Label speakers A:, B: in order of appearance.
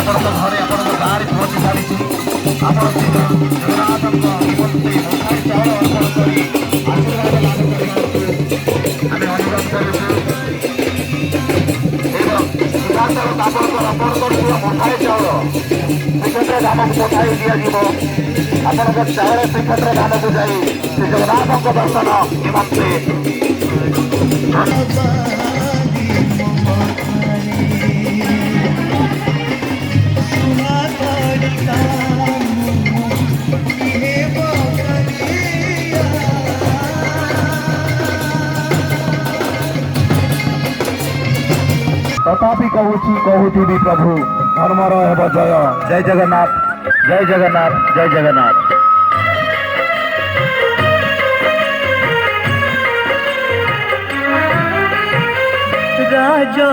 A: ଆପଣଙ୍କ ଘରେ ଆପଣଙ୍କ ଗାଁରେ ପହଞ୍ଚି ସାରିଛି। ଆପଣ ଜଗନ୍ନାଥଙ୍କ ନିମନ୍ତେ ମୁଠାଏ ଚାଉଳ ଅର୍ପଣ କରି ଆଶୀର୍ବାଦ ଲାଭ କରିବାକୁ ଆମେ ଅନୁରୋଧ କରୁଛୁ। ଏବଂ ସିଧାସଳଖ ଆପଣଙ୍କର ଅର୍ପଣ କରୁଥିବା ମୁଠାଏ ଚାଉଳ ଶ୍ରୀକ୍ଷେତ୍ର ଧାମକୁ ପଠାଇ ଦିଆଯିବ। ଆପଣଙ୍କ ଚାଉଳ ଶ୍ରୀକ୍ଷେତ୍ର ଧାମକୁ ଯାଇ ଶ୍ରୀ ଜଗନ୍ନାଥଙ୍କ ଦର୍ଶନ ନିମନ୍ତେ तथापि कहूँ कहूँ भी प्रभु धर्मर हेब जय। जय जगन्नाथ, जय जगन्नाथ, जय जगन्नाथ।
B: राजा